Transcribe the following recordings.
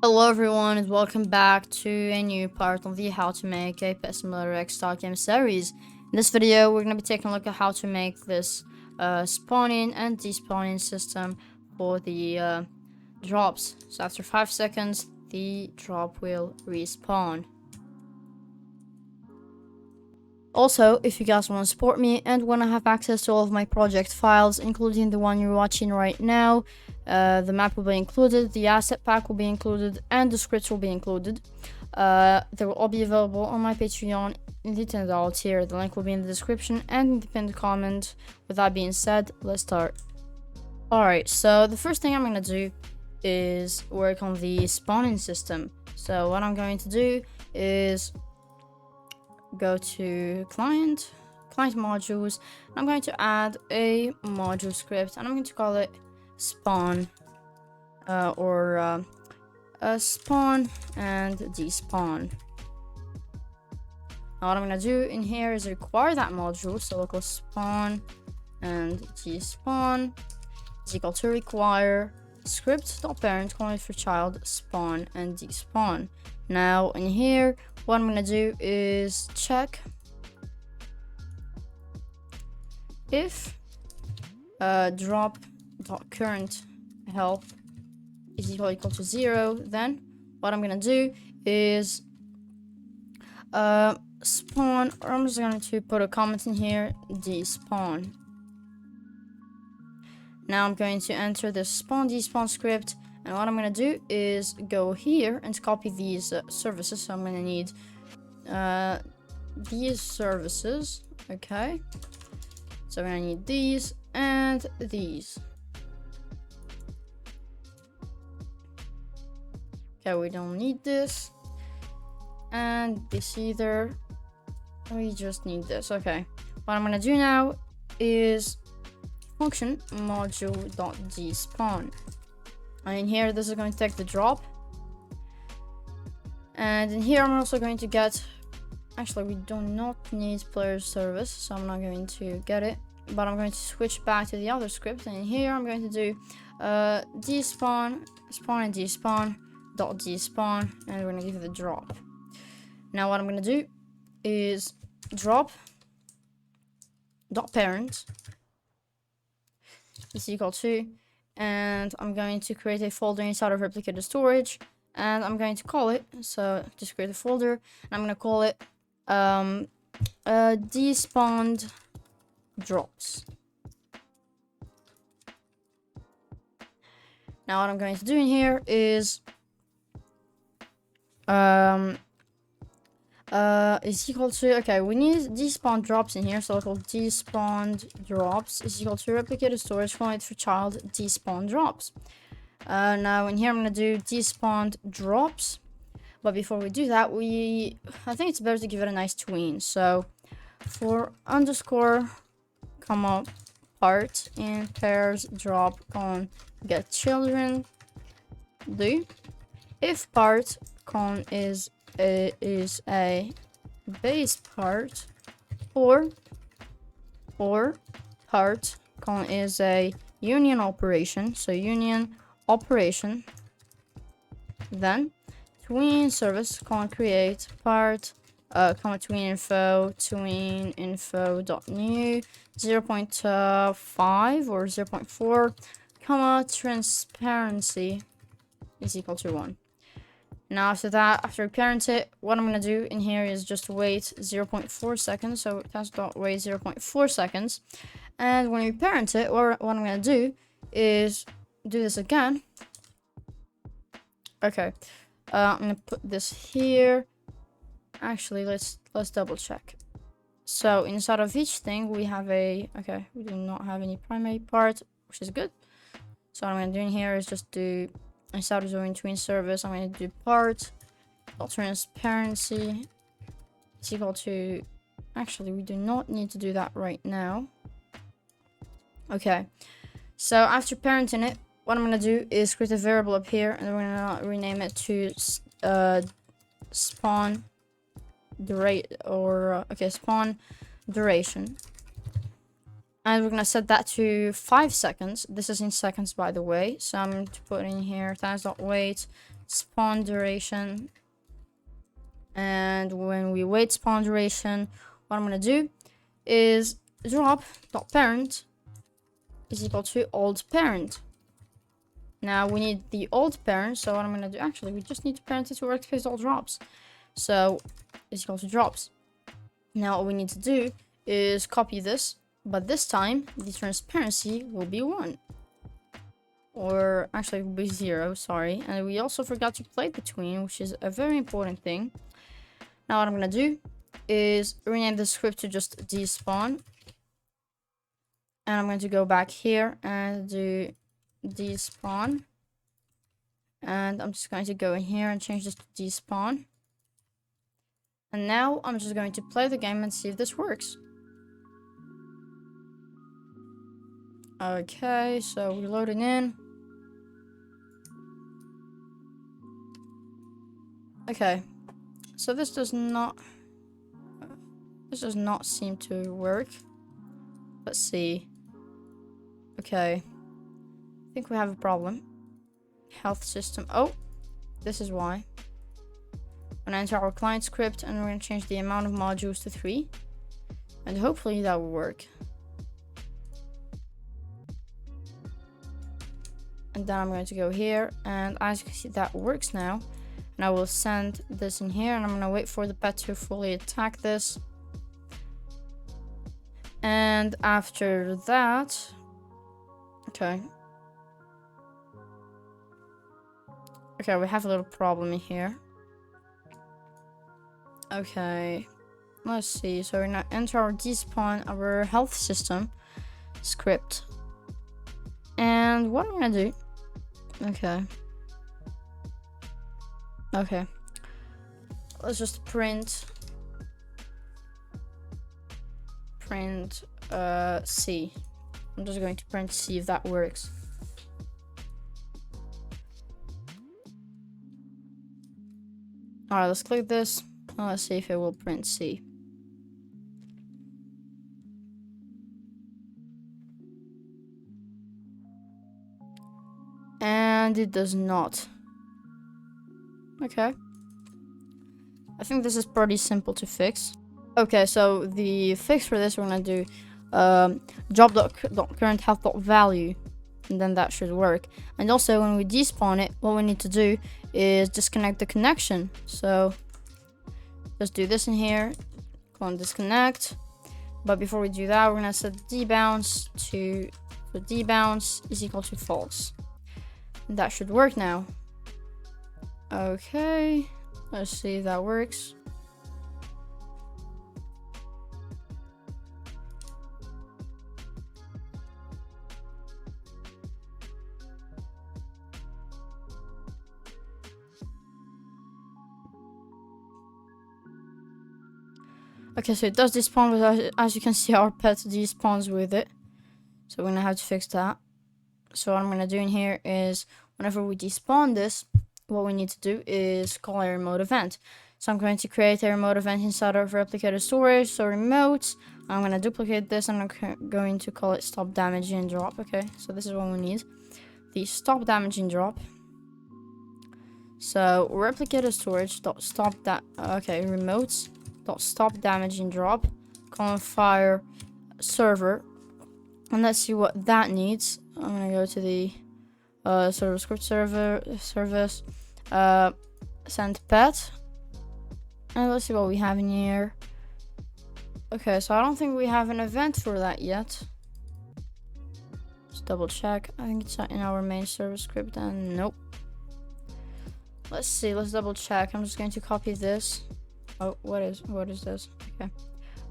Hello everyone and welcome back to a new part of the how to make a Pet Simulator X style game series. In this video we're going to be taking a look at how to make this spawning and despawning system for the drops. So after 5 seconds the drop will respawn. Also, if you guys want to support me and want to have access to all of my project files, including the one you're watching right now, the map will be included, the asset pack will be included, and the scripts will be included. They will all be available on my Patreon in the $10 tier. The link will be in the description and in the pinned comment. With that being said, let's start. Alright, so the first thing I'm going to do is work on the spawning system. So what I'm going to do is go to client modules. I'm going to add a module script and I'm going to call it spawn spawn and despawn. Now what I'm going to do in here is require that module, so local spawn and despawn is equal to require script.parent for child spawn and despawn. Now in here what I'm gonna do is check if drop.current health is equal to 0. Then what I'm gonna do is spawn, or I'm just going to put a comment in here, despawn. Now I'm going to enter the despawn script, and what I'm going to do is go here and copy these services. So I'm going to need these services, okay? So I'm going to need these and these. Okay, we don't need this. And this either. We just need this, okay. What I'm going to do now is function module.despawn. And in here, this is going to take the drop. And in here, I'm also going to get... Actually, we do not need player service, so I'm not going to get it. But I'm going to switch back to the other script. And in here, I'm going to do despawn, spawn and despawn, .despawn. And we're going to give it the drop. Now, what I'm going to do is drop.parent is equal to, and I'm going to create a folder inside of replicated storage, and I'm going to call it, so just create a folder, and I'm going to call it despawned drops. Now what I'm going to do in here is is equal to, okay, we need despawn drops in here, so local despawned drops is equal to replicated storage for child despawn drops. Now in here I'm gonna do despawned drops, but before we do that, I think it's better to give it a nice tween. So for underscore comma part in pairs drop on get children do if part con is a base part, or part con is a union operation, so union operation, then tween service con create part comma tween info dot new 0.5 or 0.4 comma transparency is equal to 1. Now after that, after we parent it, what I'm going to do in here is just wait 0.4 seconds. So test.wait 0.4 seconds. And when we parent it, what I'm going to do is do this again. Okay. I'm going to put this here. Actually, let's double check. So inside of each thing, we have we do not have any primary part, which is good. So what I'm going to do in here is just do... Instead of doing tween service, I'm going to do part transparency is equal to, actually we do not need to do that right now. Okay, so after parenting it, what I'm going to do is create a variable up here, and we're going to rename it to spawn spawn duration. And we're going to set that to 5 seconds. This is in seconds, by the way. So I'm going to put in here times.wait spawn duration. And when we wait spawn duration, what I'm gonna do is drop dot parent is equal to old parent. Now we need the old parent, so what I'm gonna do, actually we just need to parent it to workspace all drops. So is equal to drops. Now all we need to do is copy this, but this time the transparency will be 1. Or actually it will be 0, sorry. And we also forgot to play between, which is a very important thing. Now what I'm gonna do is rename the script to just despawn. And I'm going to go back here and do despawn. And I'm just going to go in here and change this to despawn. And now I'm just going to play the game and see if this works. Okay, so we're loading in. Okay, so this does not seem to work. Let's see. Okay, I think we have a problem. Health system. Oh, this is why. I'm gonna enter our client script and we're gonna change the amount of modules to 3. And hopefully that will work. And then I'm going to go here, and as you can see that works now. And I will send this in here, and I'm gonna wait for the pet to fully attack this. And after that, okay, we have a little problem in here. Okay, let's see. So we're gonna enter our despawn, our health system script. And what I'm gonna do, okay, let's just print C. I'm just going to print C if that works. Alright, let's click this. Let's see if it will print C. And it does not. Okay. I think this is pretty simple to fix. Okay, so the fix for this, we're gonna do job.current health.value, and then that should work. And also when we despawn it, what we need to do is disconnect the connection. So let's do this in here, go on disconnect. But before we do that, we're gonna set debounce to, so debounce is equal to false. And that should work now. Okay, let's see if that works. Okay, so it does despawn, but as you can see, our pet despawns with it. So we're gonna have to fix that. So what I'm gonna do in here is, whenever we despawn this, what we need to do is call a remote event. So I'm going to create a remote event inside of replicated storage. So remote, I'm gonna duplicate this, and I'm going to call it stop damaging drop. Okay, so this is what we need, the stop damaging drop. So replicated storage dot stop that. Okay, remotes dot stop damaging drop, colon fire server, and let's see what that needs. I'm gonna go to the server script service, send pet, and let's see what we have in here. Okay, so I don't think we have an event for that yet. Let's double check. I think it's in our main server script, and nope. Let's see, let's double check. I'm just going to copy this. Oh, what is this? Okay.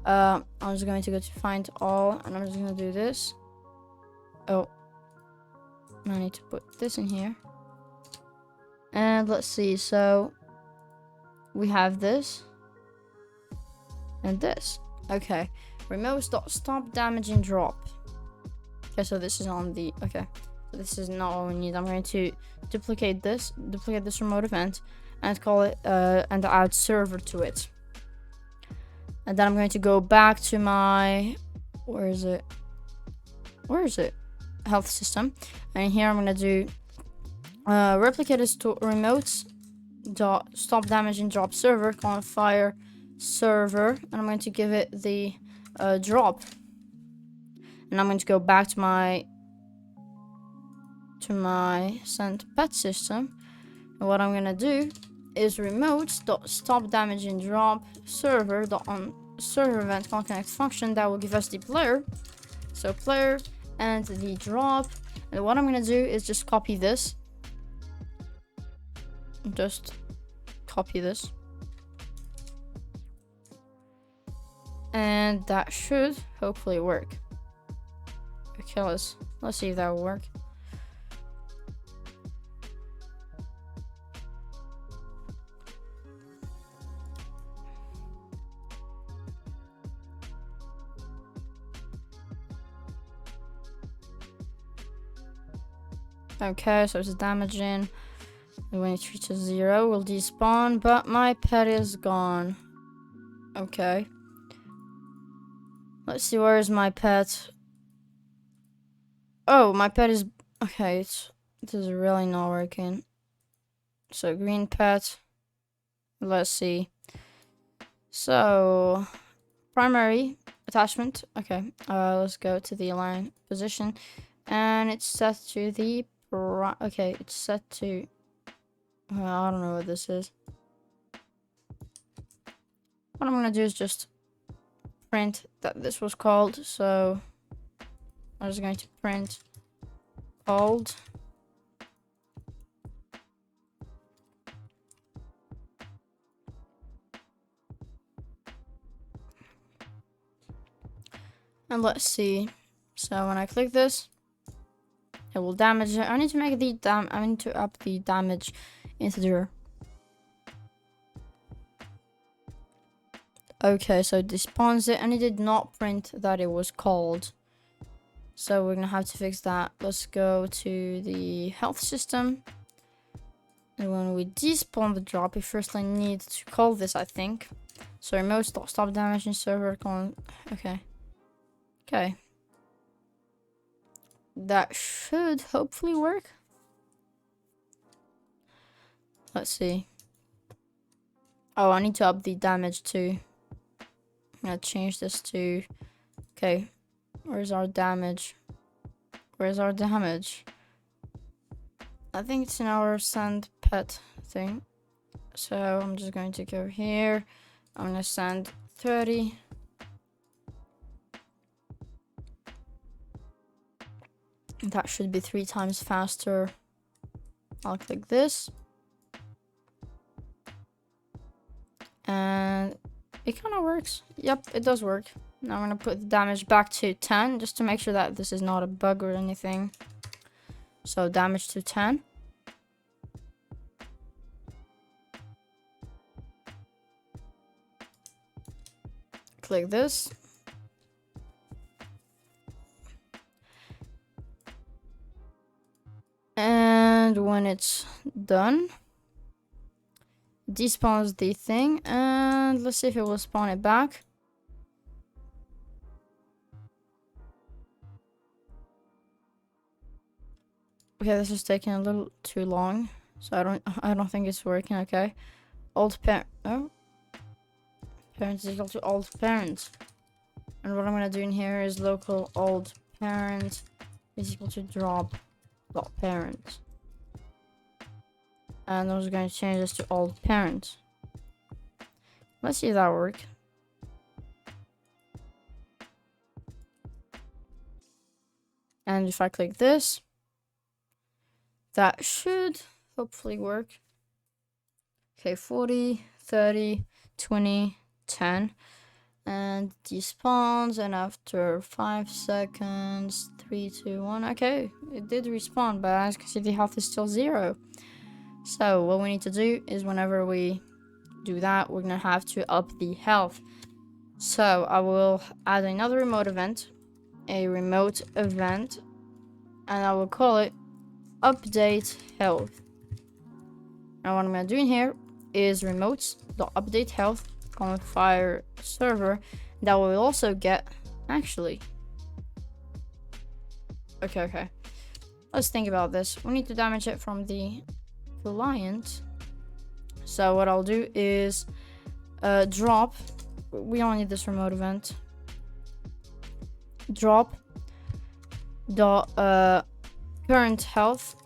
I'm just going to go to find all, and I'm just gonna do this. Oh, I need to put this in here. And let's see, so we have this and this. Okay, remote.stop damaging drop. Okay, so this is on the, okay, so this is not all we need. I'm going to duplicate this remote event and call it and add server to it. And then I'm going to go back to my, where is it, health system, and here I'm going to do replicate is to remote dot stop damage and drop server, colon fire server, and I'm going to give it the drop. And I'm going to go back to my send pet system, and what I'm gonna do is remote dot stop damage and drop server dot on server event connect function that will give us the player, so player and the drop. And what I'm gonna do is just copy this, and that should hopefully work. Okay, let's see if that will work. Okay, so it's damaging. When it reaches 0, we'll despawn, but my pet is gone. Okay. Let's see, where is my pet? Oh, my pet is... Okay, this is really not working. So, green pet. Let's see. So, primary attachment. Okay, let's go to the align position. And it's set to the... Okay, it's set to... I don't know what this is. What I'm gonna do is just print that this was called. So I'm just going to print called. And let's see. So when I click this, it will damage it. I need to make the I need to up the damage integer. Okay, so it despawns it, and it did not print that it was called. So we're gonna have to fix that. Let's go to the health system. And when we despawn the drop, we firstly need to call this, I think. So remote stop damage in server colon. Okay. Okay. That should hopefully work. Let's see. Oh, I need to up the damage too. I'm gonna change this to... Okay. Where's our damage? Where's our damage? I think it's in our send pet thing. So I'm just going to go here. I'm gonna send 30. That should be 3 times faster. I'll click this. And it kind of works. Yep, it does work. Now I'm going to put the damage back to 10 just to make sure that this is not a bug or anything. So damage to 10. Click this. And when it's done, despawns the thing, and let's see if it will spawn it back. Okay, this is taking a little too long, so I don't think it's working. Okay, old parent. Oh, parents is equal to old parent, and what I'm gonna do in here is local old parent is equal to drop dot parent. And I was going to change this to old parent. Let's see if that works. And if I click this, that should hopefully work. Okay, 40, 30, 20, 10. And despawns, and after 5 seconds, 3, 2, 1. Okay, it did respawn, but as you can see, the health is still 0. So what we need to do is whenever we do that, we're gonna have to up the health. So I will add another remote event, and I will call it update health. Now what I'm gonna do in here is remote.update health colon fire server. That will also get actually. Okay. let's think about this. We need to damage it from the client. So what I'll do is drop. We only need this remote event. Drop dot current health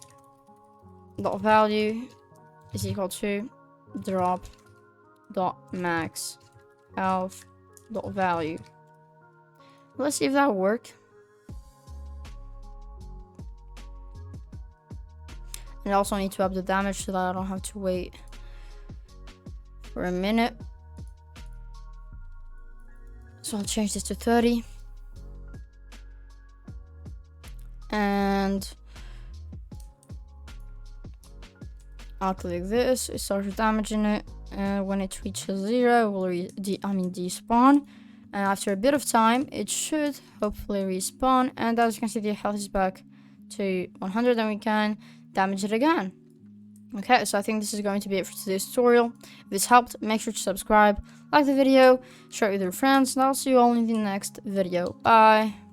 dot value is equal to drop dot max health dot value. Let's see if that works. And I also need to up the damage so that I don't have to wait for a minute. So I'll change this to 30. And I'll click this, it starts damaging it, and when it reaches 0, it will despawn. And after a bit of time, it should hopefully respawn. And as you can see, the health is back to 100, and we can damage it again. Okay, so I think this is going to be it for today's tutorial. If this helped, make sure to subscribe, like the video, share it with your friends, and I'll see you all in the next video. Bye!